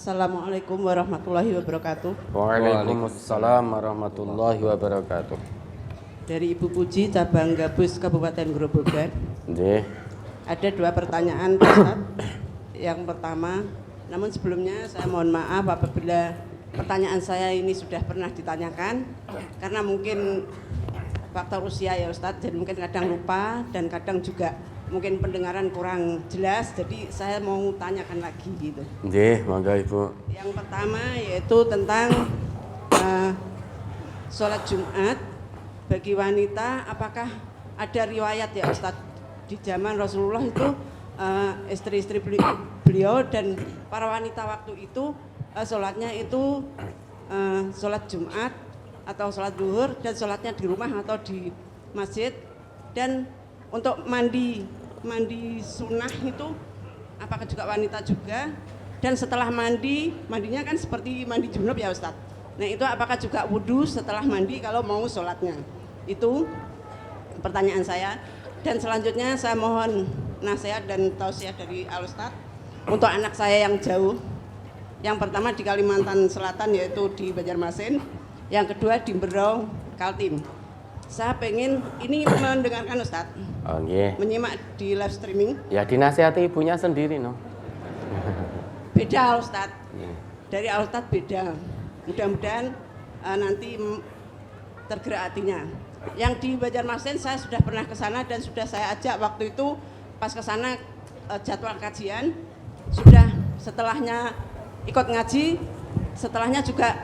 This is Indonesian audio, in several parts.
Assalamualaikum warahmatullahi wabarakatuh. Waalaikumsalam warahmatullahi wabarakatuh. Dari Ibu Puji, cabang Gabus Kabupaten Grobogan. Nggih. Ada 2 pertanyaan, Pak Ustadz. Yang pertama, namun sebelumnya saya mohon maaf apabila pertanyaan saya ini sudah pernah ditanyakan, karena mungkin faktor usia ya Ustadz, jadi mungkin kadang lupa dan kadang juga mungkin pendengaran kurang jelas, jadi saya mau tanyakan lagi gitu. Nggih, monggo Ibu. Yang pertama yaitu tentang sholat Jumat bagi wanita, apakah ada riwayat ya Ustadz di zaman Rasulullah itu istri-istri beliau dan para wanita waktu itu sholatnya itu sholat Jumat atau sholat duhur dan sholatnya di rumah atau di masjid, dan untuk mandi sunnah itu apakah juga wanita juga, dan setelah mandinya kan seperti mandi junub ya Ustadz. Nah itu apakah juga wudhu setelah mandi kalau mau sholatnya? Itu pertanyaan saya. Dan selanjutnya saya mohon nasihat dan tausiah dari Al Ustadz untuk anak saya yang jauh. Yang pertama di Kalimantan Selatan yaitu di Banjarmasin, yang kedua di Berau, Kaltim. Saya pengen ini mendengarkan Ustadz, menyimak di live streaming. Ya dinasihati ibunya sendiri no. Beda Ustadz, dari Ustadz beda. Mudah-mudahan nanti tergerak hatinya. Yang di Banjarmasin saya sudah pernah ke sana dan sudah saya ajak waktu itu pas ke sana jadwal kajian, sudah setelahnya ikut ngaji, setelahnya juga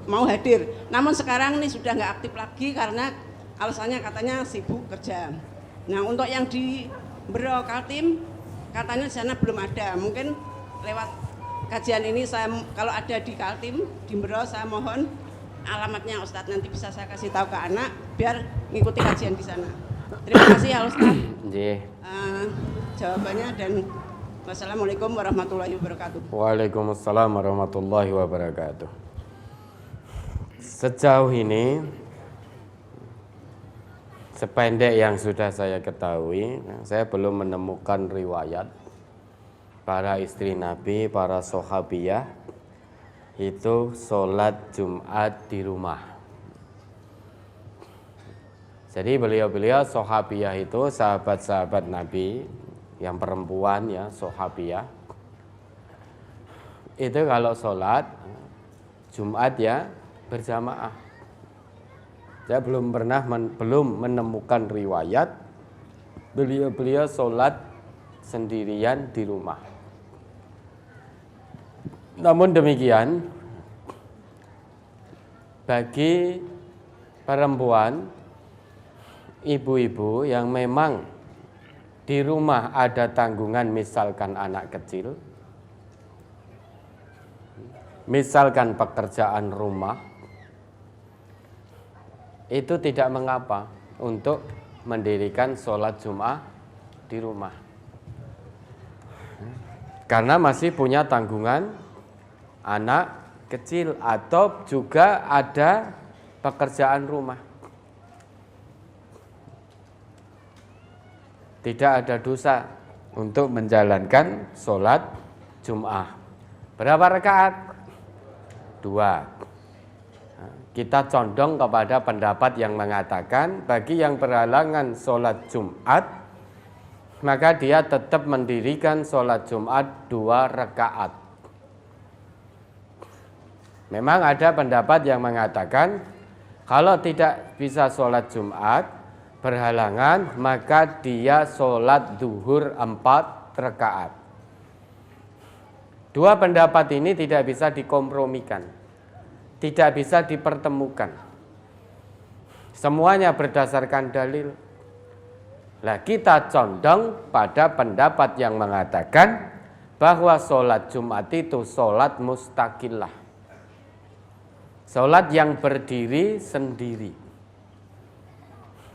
mau hadir. Namun sekarang ini sudah nggak aktif lagi karena alasannya katanya sibuk kerja. Nah untuk yang di Berau Kaltim katanya di sana belum ada. Mungkin lewat kajian ini saya kalau ada di Kaltim, di Berau, saya mohon alamatnya Ustadz, nanti bisa saya kasih tahu ke anak biar ngikuti kajian di sana. Terima kasih ya Ustadz. Jawabannya, dan wassalamualaikum warahmatullahi wabarakatuh. Waalaikumsalam warahmatullahi wabarakatuh. Sejauh ini sependek yang sudah saya ketahui, saya belum menemukan riwayat para istri Nabi, para sahabiyah itu sholat Jumat di rumah. Jadi beliau-beliau sahabiyah itu sahabat-sahabat Nabi yang perempuan ya, sahabiyah itu kalau sholat Jumat ya berjamaah. Saya belum menemukan riwayat beliau-beliau sholat sendirian di rumah. Namun demikian, bagi perempuan, ibu-ibu yang memang di rumah ada tanggungan, misalkan anak kecil, misalkan pekerjaan rumah, itu tidak mengapa untuk mendirikan sholat Jumat di rumah. Karena masih punya tanggungan anak kecil atau juga ada pekerjaan rumah. Tidak ada dosa untuk menjalankan sholat Jumat. Berapa rakaat? 2. Kita condong kepada pendapat yang mengatakan bagi yang berhalangan sholat Jumat, maka dia tetap mendirikan sholat Jumat 2 rakaat. Memang ada pendapat yang mengatakan kalau tidak bisa sholat Jumat berhalangan, maka dia sholat duhur 4 rakaat. 2 pendapat ini tidak bisa dikompromikan, tidak bisa dipertemukan. Semuanya berdasarkan dalil. Nah, kita condong pada pendapat yang mengatakan bahwa sholat Jumat itu sholat mustaqillah, sholat yang berdiri sendiri,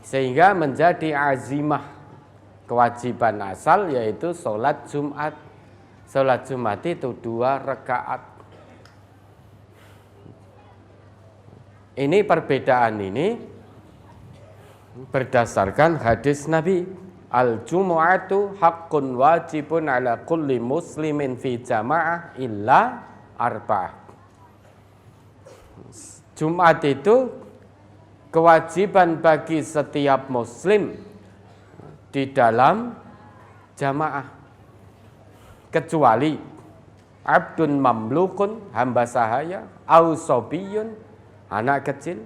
sehingga menjadi azimah kewajiban asal yaitu sholat Jumat. Sholat Jumat itu 2 rakaat. Ini perbedaan ini berdasarkan hadis Nabi al-jumu'atu haqqun wajibun ala kulli muslimin fi jama'ah illa arba'ah. Jumat itu kewajiban bagi setiap muslim di dalam jamaah, kecuali abdun mamlukun, hamba sahaya, au sobiyun, anak kecil,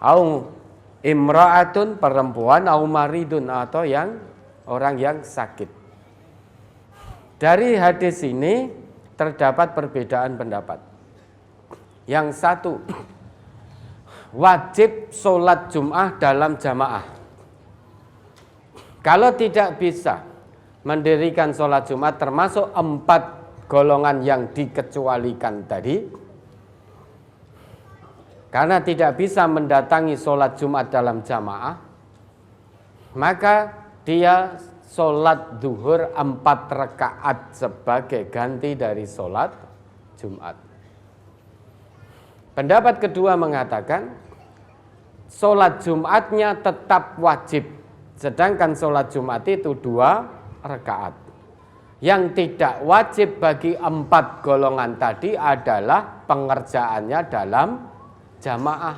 au imra'atun, perempuan, au maridun, atau orang yang sakit. Dari hadis ini terdapat perbedaan pendapat. Yang satu, wajib sholat Jum'ah dalam jamaah. Kalau tidak bisa mendirikan sholat Jumat termasuk 4 golongan yang dikecualikan tadi, karena tidak bisa mendatangi sholat Jumat dalam jamaah, maka dia sholat duhur 4 rakaat sebagai ganti dari sholat Jumat. Pendapat kedua mengatakan sholat Jumatnya tetap wajib, sedangkan sholat Jumat itu 2 rakaat. Yang tidak wajib bagi 4 golongan tadi adalah pengerjaannya dalam jamaah.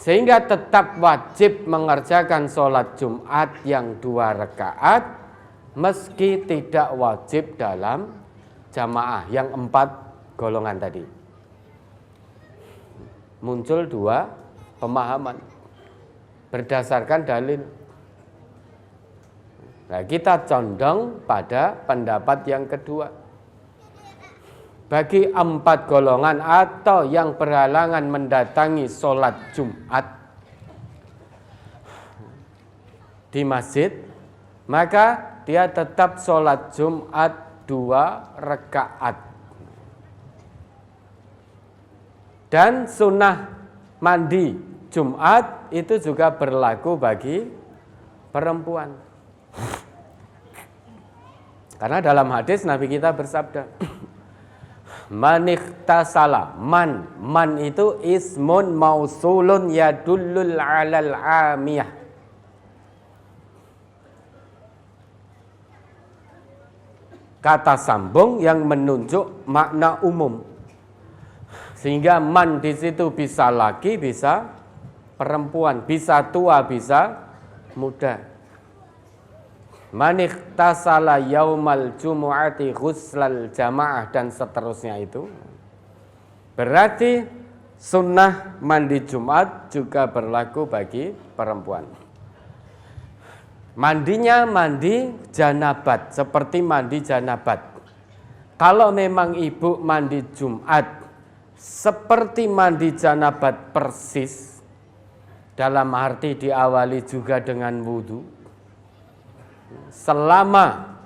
Sehingga tetap wajib mengerjakan sholat Jumat yang 2 rakaat meski tidak wajib dalam jamaah yang 4 golongan tadi. Muncul 2 pemahaman berdasarkan dalil. Nah, kita condong pada pendapat yang kedua. Bagi 4 golongan atau yang berhalangan mendatangi sholat Jumat di masjid, maka dia tetap sholat Jumat 2 rakaat. Dan sunnah mandi Jumat itu juga berlaku bagi perempuan. Karena dalam hadis Nabi kita bersabda, manikhtasala, man itu ismun mausulun yadullul alal amiyah. Kata sambung yang menunjuk makna umum. Sehingga man di situ bisa laki, bisa perempuan, bisa tua, bisa muda. Manikhtasala yaumal jumu'ati ghuslal jamaah dan seterusnya itu. Berarti sunnah mandi Jumat juga berlaku bagi perempuan. Mandinya mandi janabat, seperti mandi janabat. Kalau memang ibu mandi Jumat seperti mandi janabat persis, dalam arti diawali juga dengan wudhu, selama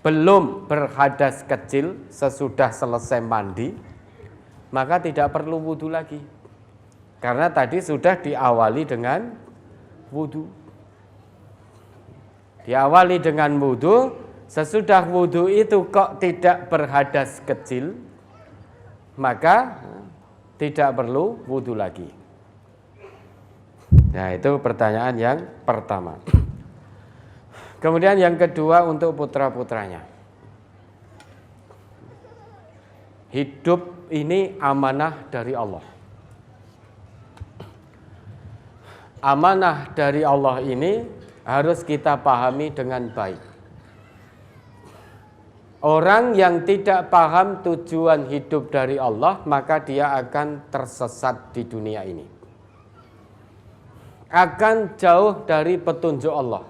belum berhadas kecil sesudah selesai mandi, maka tidak perlu wudhu lagi. Karena tadi sudah diawali dengan wudhu. Diawali dengan wudhu, sesudah wudhu itu kok tidak berhadas kecil, maka tidak perlu wudhu lagi. Nah, itu pertanyaan yang pertama. Kemudian yang kedua untuk putra-putranya. Hidup ini amanah dari Allah. Amanah dari Allah ini harus kita pahami dengan baik. Orang yang tidak paham tujuan hidup dari Allah, maka dia akan tersesat di dunia ini. Akan jauh dari petunjuk Allah.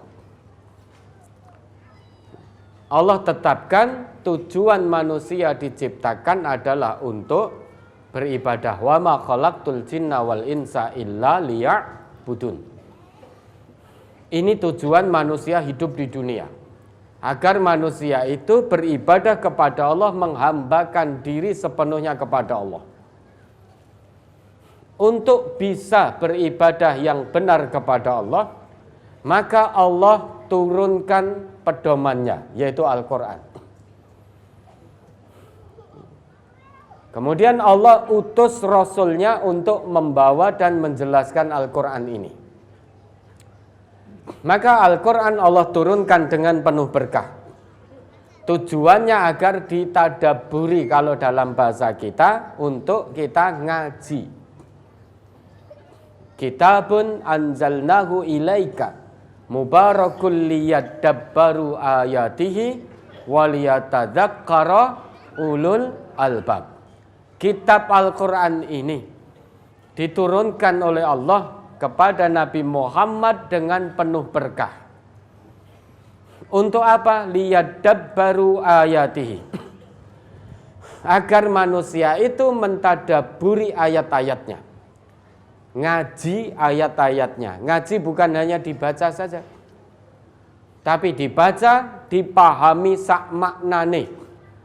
Allah tetapkan tujuan manusia diciptakan adalah untuk beribadah. Wa ma khalaqtul jinna wal insa illa liya'budun. Ini tujuan manusia hidup di dunia. Agar manusia itu beribadah kepada Allah, menghambakan diri sepenuhnya kepada Allah. Untuk bisa beribadah yang benar kepada Allah, maka Allah turunkan pedomannya, yaitu Al-Quran. Kemudian Allah utus Rasulnya untuk membawa dan menjelaskan Al-Quran ini. Maka Al-Quran Allah turunkan dengan penuh berkah. Tujuannya agar ditadaburi, kalau dalam bahasa kita, untuk kita ngaji. Kitabun anzalnahu ilaika mubarakul liyadabbaru ayatihi waliyatadzakkara ulul albab. Kitab Al-Quran ini diturunkan oleh Allah kepada Nabi Muhammad dengan penuh berkah. Untuk apa? Liyadabbaru ayatihi. Agar manusia itu mentadaburi ayat-ayatnya. Ngaji ayat-ayatnya. Ngaji bukan hanya dibaca saja, tapi dibaca, dipahami sak maknane,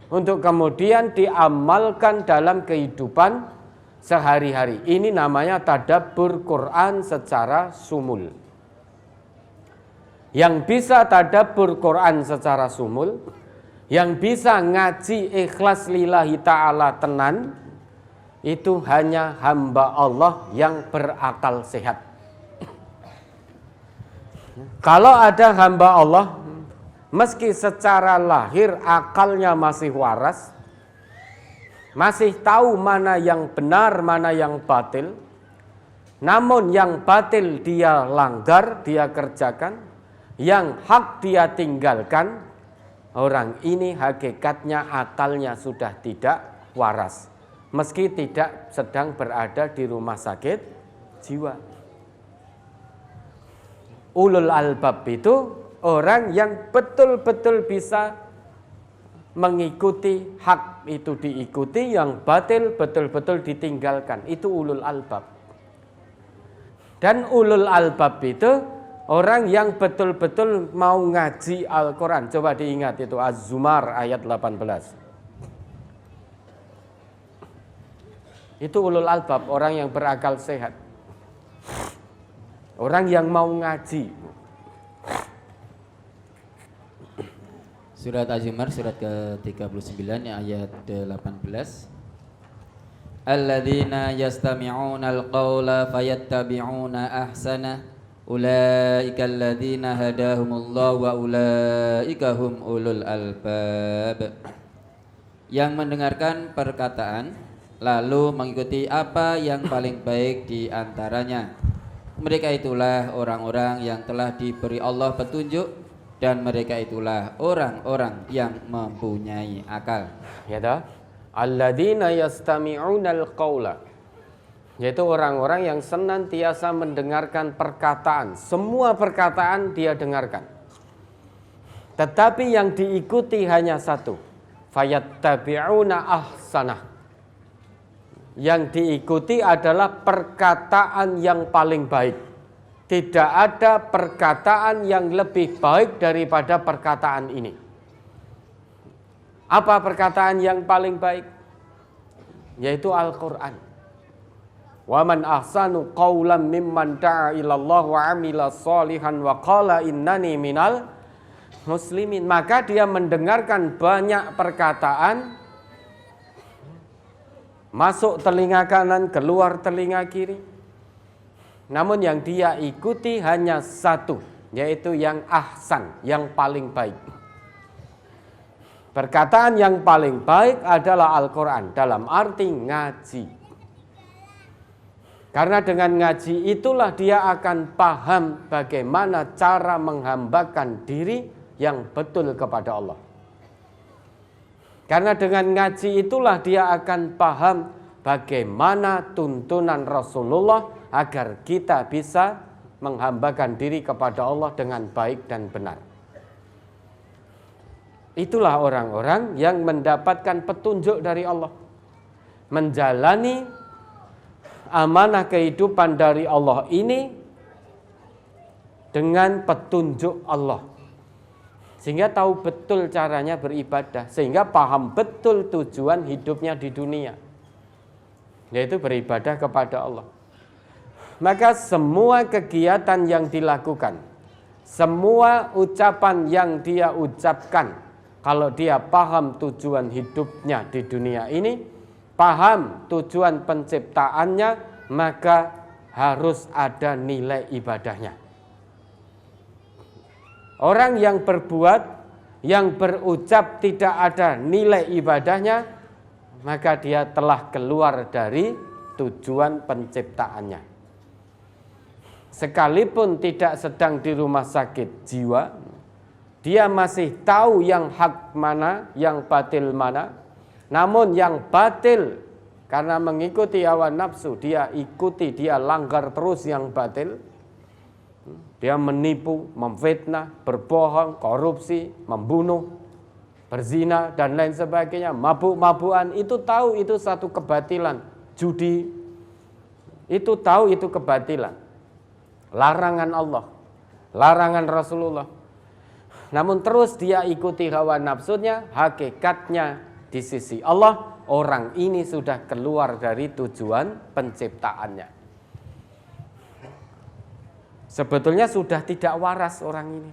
untuk kemudian diamalkan dalam kehidupan sehari-hari. Ini namanya tadabbur Quran secara sumul. Yang bisa tadabbur Quran secara sumul, yang bisa ngaji ikhlas lillahi ta'ala tenan, itu hanya hamba Allah yang berakal sehat. Kalau ada hamba Allah, meski secara lahir akalnya masih waras, masih tahu mana yang benar, mana yang batil, namun yang batil dia langgar, dia kerjakan, yang hak dia tinggalkan, orang ini hakikatnya akalnya sudah tidak waras, meski tidak sedang berada di rumah sakit jiwa. Ulul albab itu orang yang betul-betul bisa mengikuti, hak itu diikuti, yang batil betul-betul ditinggalkan. Itu ulul albab. Dan ulul albab itu orang yang betul-betul mau ngaji Al-Quran. Coba diingat itu Az-Zumar ayat 18. Itu ulul albab, orang yang berakal sehat, orang yang mau ngaji. Surat Az-Zumar surat ke-39 ayat 18. Alladzina yastami'una al-qawla fayattabi'una ahsana ulaika alladzina hadahumullahu wa ulaika hum ulul albab. Yang mendengarkan perkataan lalu mengikuti apa yang paling baik di antaranya, mereka itulah orang-orang yang telah diberi Allah petunjuk, dan mereka itulah orang-orang yang mempunyai akal. Ya dah. Alladzina yastami'unal qaula, yaitu orang-orang yang senantiasa mendengarkan perkataan. Semua perkataan dia dengarkan, tetapi yang diikuti hanya satu, fayattabi'una ahsanah. Yang diikuti adalah perkataan yang paling baik. Tidak ada perkataan yang lebih baik daripada perkataan ini. Apa perkataan yang paling baik? Yaitu Al-Quran. Wa man ahsanu qawlan mimman da'a ilallah wa amila salihan wa qala innani minal muslimin. Maka dia mendengarkan banyak perkataan, masuk telinga kanan, keluar telinga kiri. Namun yang dia ikuti hanya satu, yaitu yang ahsan, yang paling baik. Perkataan yang paling baik adalah Al-Quran, dalam arti ngaji. Karena dengan ngaji itulah dia akan paham bagaimana cara menghambakan diri yang betul kepada Allah. Karena dengan ngaji itulah dia akan paham bagaimana tuntunan Rasulullah agar kita bisa menghambakan diri kepada Allah dengan baik dan benar. Itulah orang-orang yang mendapatkan petunjuk dari Allah, menjalani amanah kehidupan dari Allah ini dengan petunjuk Allah, sehingga tahu betul caranya beribadah, sehingga paham betul tujuan hidupnya di dunia, yaitu beribadah kepada Allah. Maka semua kegiatan yang dilakukan, semua ucapan yang dia ucapkan, kalau dia paham tujuan hidupnya di dunia ini, paham tujuan penciptaannya, maka harus ada nilai ibadahnya. Orang yang berbuat, yang berucap tidak ada nilai ibadahnya, maka dia telah keluar dari tujuan penciptaannya. Sekalipun tidak sedang di rumah sakit jiwa, dia masih tahu yang hak mana, yang batil mana. Namun yang batil, karena mengikuti hawa nafsu, dia ikuti, dia langgar terus yang batil. Dia menipu, memfitnah, berbohong, korupsi, membunuh, berzina, dan lain sebagainya. Mabuk-mabukan, itu tahu itu satu kebatilan. Judi, itu tahu itu kebatilan. Larangan Allah, larangan Rasulullah. Namun terus dia ikuti hawa nafsunya, hakikatnya di sisi Allah, orang ini sudah keluar dari tujuan penciptaannya. Sebetulnya sudah tidak waras orang ini.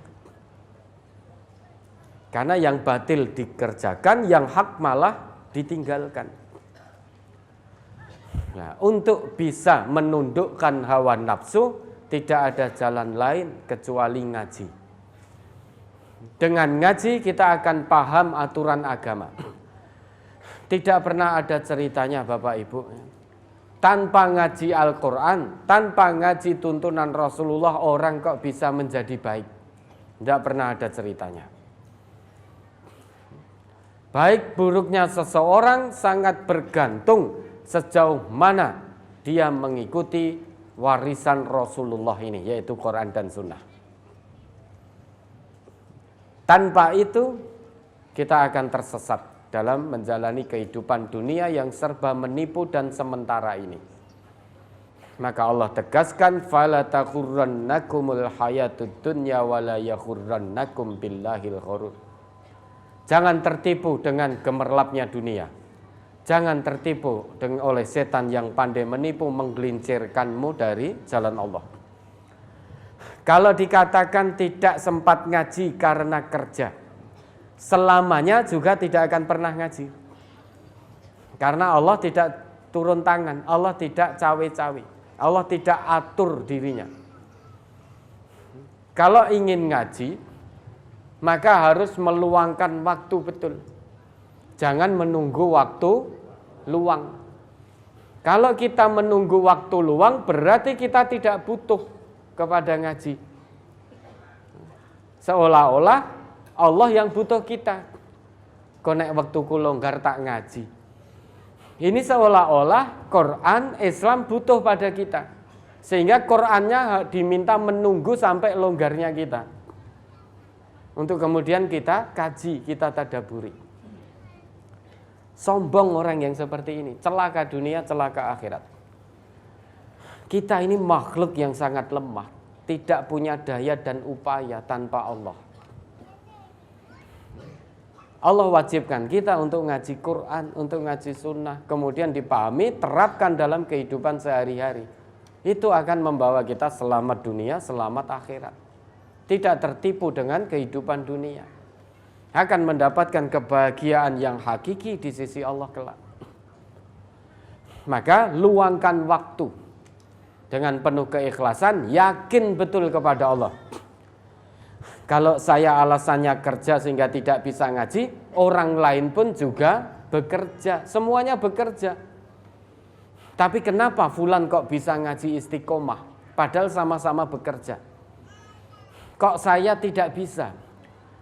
Karena yang batil dikerjakan, yang hak malah ditinggalkan. Nah, untuk bisa menundukkan hawa nafsu, tidak ada jalan lain kecuali ngaji. Dengan ngaji kita akan paham aturan agama. Tidak pernah ada ceritanya Bapak Ibu, tanpa ngaji Al-Quran, tanpa ngaji tuntunan Rasulullah, orang kok bisa menjadi baik. Tidak pernah ada ceritanya. Baik buruknya seseorang sangat bergantung sejauh mana dia mengikuti warisan Rasulullah ini, yaitu Quran dan Sunnah. Tanpa itu kita akan tersesat dalam menjalani kehidupan dunia yang serba menipu dan sementara ini. Maka Allah tegaskan, fala taghurrannakumul hayatud dunya wala yaghurrannakum billahil ghurur. Jangan tertipu dengan gemerlapnya dunia. Jangan tertipu oleh setan yang pandai menipu, menggelincirkanmu dari jalan Allah. Kalau dikatakan tidak sempat ngaji karena kerja, selamanya juga tidak akan pernah ngaji. Karena Allah tidak turun tangan, Allah tidak cawe-cawe, Allah tidak atur dirinya. Kalau ingin ngaji, maka harus meluangkan waktu betul. Jangan menunggu waktu luang. Kalau kita menunggu waktu luang, berarti kita tidak butuh kepada ngaji. Seolah-olah Allah yang butuh kita. Konek waktuku longgar tak ngaji. Ini seolah-olah Quran Islam butuh pada kita. Sehingga Qurannya diminta menunggu sampai longgarnya kita. Untuk kemudian kita kaji, kita tadaburi. Sombong orang yang seperti ini. Celaka dunia, celaka akhirat. Kita ini makhluk yang sangat lemah. Tidak punya daya dan upaya tanpa Allah. Allah wajibkan kita untuk ngaji Quran, untuk ngaji sunnah, kemudian dipahami, terapkan dalam kehidupan sehari-hari. Itu akan membawa kita selamat dunia, selamat akhirat. Tidak tertipu dengan kehidupan dunia. Akan mendapatkan kebahagiaan yang hakiki di sisi Allah kelak. Maka luangkan waktu dengan penuh keikhlasan, yakin betul kepada Allah. Kalau saya alasannya kerja sehingga tidak bisa ngaji, orang lain pun juga bekerja, semuanya bekerja. Tapi kenapa fulan kok bisa ngaji istiqomah, padahal sama-sama bekerja? Kok saya tidak bisa?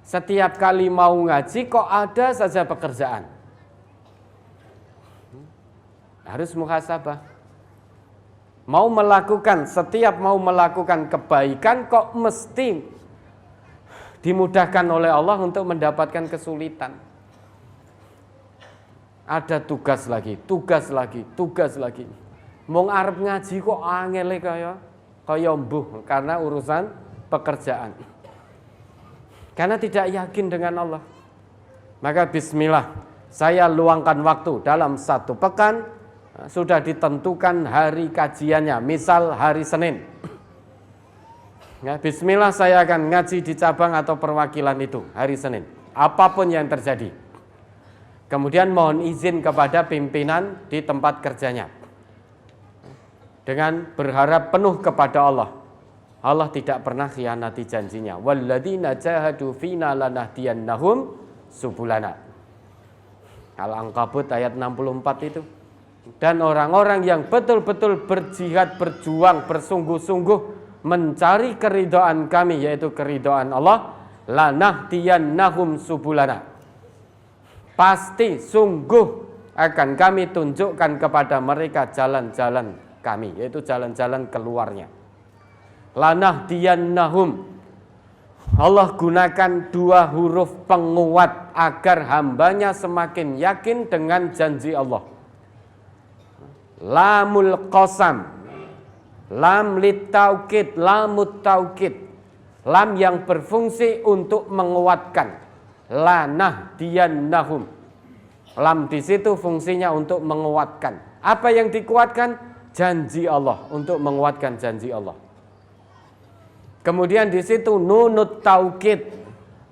Setiap kali mau ngaji kok ada saja pekerjaan. Harus muhasabah. Setiap mau melakukan kebaikan kok mesti dimudahkan oleh Allah untuk mendapatkan kesulitan. Ada tugas lagi. Mong arep ngaji kok angele kaya mbuh karena urusan pekerjaan. Karena tidak yakin dengan Allah. Maka bismillah, saya luangkan waktu dalam 1 pekan, sudah ditentukan hari kajiannya, misal hari Senin. Ya, bismillah saya akan ngaji di cabang atau perwakilan itu hari Senin. Apapun yang terjadi. Kemudian mohon izin kepada pimpinan di tempat kerjanya. Dengan berharap penuh kepada Allah. Allah tidak pernah khianati janjinya. Walladzina jahadu fina lanahdiyannahum subulana. Al-Ankabut ayat 64 itu. Dan orang-orang yang betul-betul berjihad, berjuang, bersungguh-sungguh mencari keridhaan kami, yaitu keridhaan Allah, lanahdiyannahum subulana. Pasti sungguh akan kami tunjukkan kepada mereka jalan-jalan kami, yaitu jalan-jalan keluarnya. Lanahdiyannahum, Allah gunakan dua huruf penguat agar hambanya semakin yakin dengan janji Allah. Lamul qasam, lam litaukid, lamut taukid, lam yang berfungsi untuk menguatkan. Lanahdiyannahum, lam di situ fungsinya untuk menguatkan. Apa yang dikuatkan? Janji Allah, untuk menguatkan janji Allah. Kemudian di situ nunut taukid,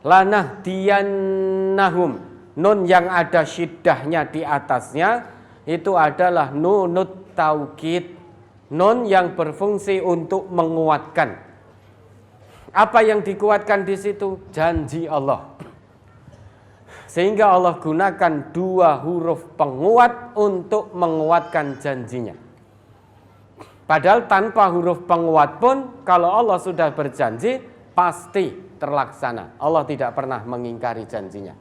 lanahdiyannahum, nun yang ada syiddahnya di atasnya itu adalah nunut taukid, nun yang berfungsi untuk menguatkan. Apa yang dikuatkan di situ? Janji Allah. Sehingga Allah gunakan dua huruf penguat untuk menguatkan janjinya. Padahal tanpa huruf penguat pun kalau Allah sudah berjanji pasti terlaksana. Allah tidak pernah mengingkari janjinya.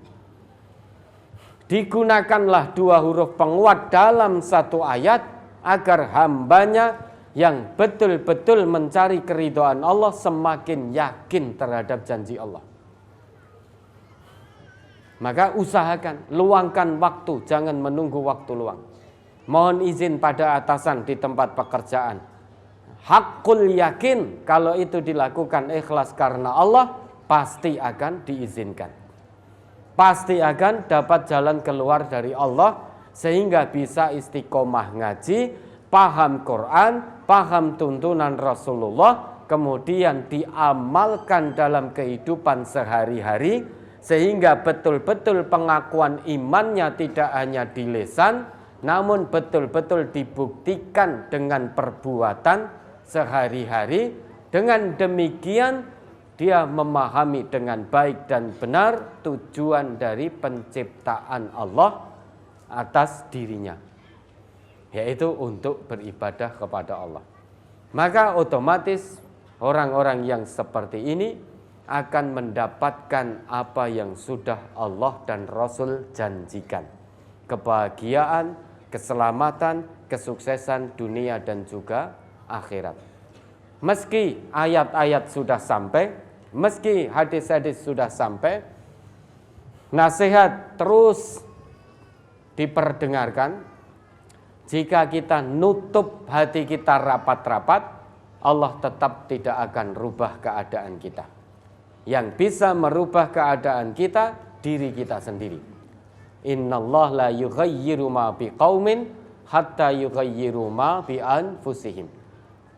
Digunakanlah dua huruf penguat dalam satu ayat agar hambanya yang betul-betul mencari keridhaan Allah semakin yakin terhadap janji Allah. Maka usahakan, luangkan waktu, jangan menunggu waktu luang. Mohon izin pada atasan di tempat pekerjaan. Hakul yakin, kalau itu dilakukan ikhlas karena Allah, pasti akan diizinkan. Pasti akan dapat jalan keluar dari Allah, sehingga bisa istiqomah ngaji, paham Quran, paham tuntunan Rasulullah, kemudian diamalkan dalam kehidupan sehari-hari, sehingga betul-betul pengakuan imannya tidak hanya di lisan, namun betul-betul dibuktikan dengan perbuatan sehari-hari. Dengan demikian dia memahami dengan baik dan benar tujuan dari penciptaan Allah atas dirinya, yaitu untuk beribadah kepada Allah. Maka otomatis orang-orang yang seperti ini akan mendapatkan apa yang sudah Allah dan Rasul janjikan. Kebahagiaan, keselamatan, kesuksesan dunia dan juga akhirat. Meski ayat-ayat sudah sampai, meski hadis-hadis sudah sampai, nasihat terus diperdengarkan. Jika kita nutup hati kita rapat-rapat, Allah tetap tidak akan rubah keadaan kita. Yang bisa merubah keadaan kita, diri kita sendiri. Innallaha la yughayyiru ma biqaumin hatta yughayyiru ma bi anfusihim.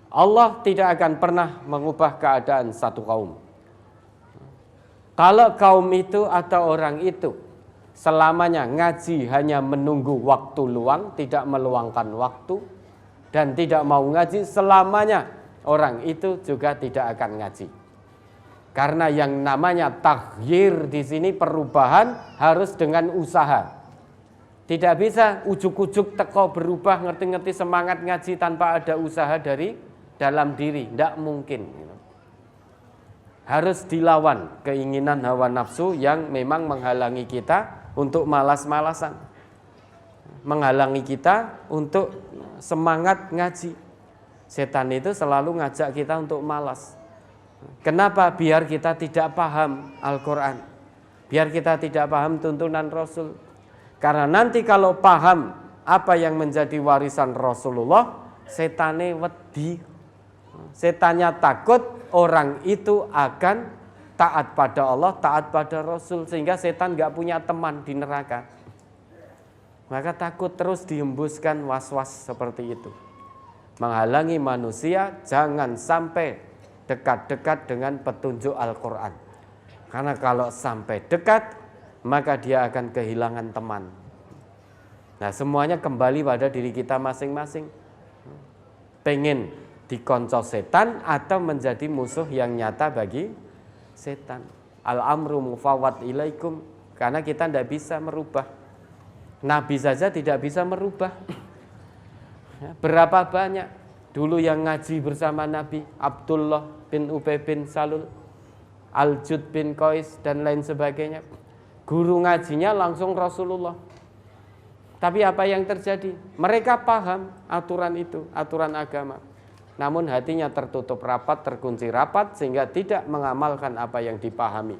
Allah tidak akan pernah mengubah keadaan satu kaum. Kalau kaum itu atau orang itu selamanya ngaji hanya menunggu waktu luang, tidak meluangkan waktu dan tidak mau ngaji, selamanya orang itu juga tidak akan ngaji. Karena yang namanya taghyir di sini perubahan harus dengan usaha. Tidak bisa ujuk-ujuk teko berubah, ngerti-ngerti semangat ngaji tanpa ada usaha dari dalam diri. Tidak mungkin. Harus dilawan keinginan hawa nafsu yang memang menghalangi kita untuk malas-malasan. Menghalangi kita untuk semangat ngaji. Setan itu selalu ngajak kita untuk malas. Kenapa? Biar kita tidak paham Al-Quran, biar kita tidak paham tuntunan Rasul. Karena nanti kalau paham apa yang menjadi warisan Rasulullah, setane wedi, setannya takut orang itu akan taat pada Allah, taat pada Rasul, sehingga setan gak punya teman di neraka. Maka takut terus dihembuskan was-was seperti itu, menghalangi manusia jangan sampai dekat-dekat dengan petunjuk Al-Quran. Karena kalau sampai dekat, maka dia akan kehilangan teman. Nah, semuanya kembali pada diri kita masing-masing. Pengen dikonco setan atau menjadi musuh yang nyata bagi setan. Al-amru mufawwad ilaikum, karena kita tidak bisa merubah. Nabi saja tidak bisa merubah. Berapa banyak dulu yang ngaji bersama Nabi, Abdullah bin Ubay bin Salul, Al-Jud bin Qais dan lain sebagainya. Guru ngajinya langsung Rasulullah. Tapi apa yang terjadi? Mereka paham aturan itu, aturan agama. Namun hatinya tertutup rapat, terkunci rapat sehingga tidak mengamalkan apa yang dipahami.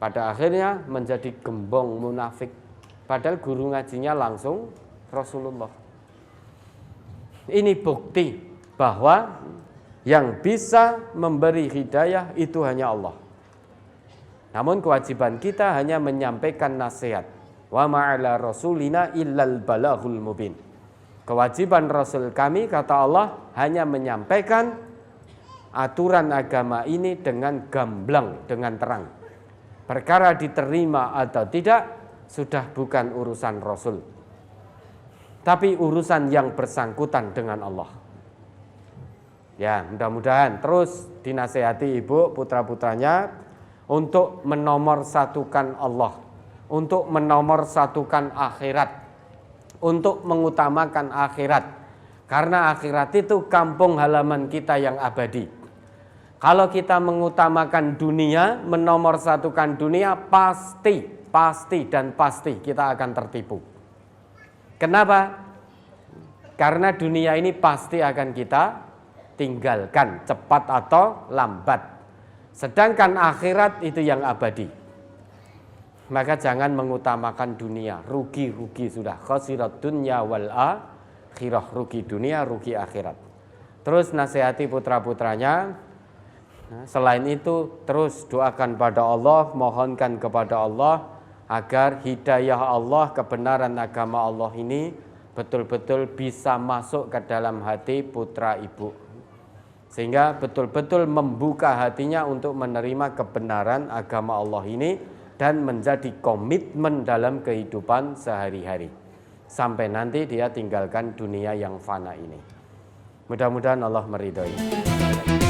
Pada akhirnya menjadi gembong munafik. Padahal guru ngajinya langsung Rasulullah. Ini bukti bahwa yang bisa memberi hidayah itu hanya Allah. Namun kewajiban kita hanya menyampaikan nasihat. Wa ma'ala rasulina illal balaghul mubin. Kewajiban Rasul kami, kata Allah, hanya menyampaikan aturan agama ini dengan gamblang, dengan terang. Perkara diterima atau tidak sudah bukan urusan Rasul, tapi urusan yang bersangkutan dengan Allah. Ya, mudah-mudahan terus dinasehati ibu putra-putranya untuk menomorsatukan Allah, untuk menomorsatukan akhirat, untuk mengutamakan akhirat. Karena akhirat itu kampung halaman kita yang abadi. Kalau kita mengutamakan dunia, menomorsatukan dunia, pasti kita akan tertipu. Kenapa? Karena dunia ini pasti akan kita tinggalkan, cepat atau lambat. Sedangkan akhirat itu yang abadi. Maka jangan mengutamakan dunia, rugi sudah. Khasirat dunya wal akhirah, rugi dunia, rugi akhirat. Terus nasihati putra-putranya. Selain itu terus doakan pada Allah, mohonkan kepada Allah agar hidayah Allah, kebenaran agama Allah ini betul-betul bisa masuk ke dalam hati putra ibu, sehingga betul-betul membuka hatinya untuk menerima kebenaran agama Allah ini dan menjadi komitmen dalam kehidupan sehari-hari sampai nanti dia tinggalkan dunia yang fana ini. Mudah-mudahan Allah meridhoi.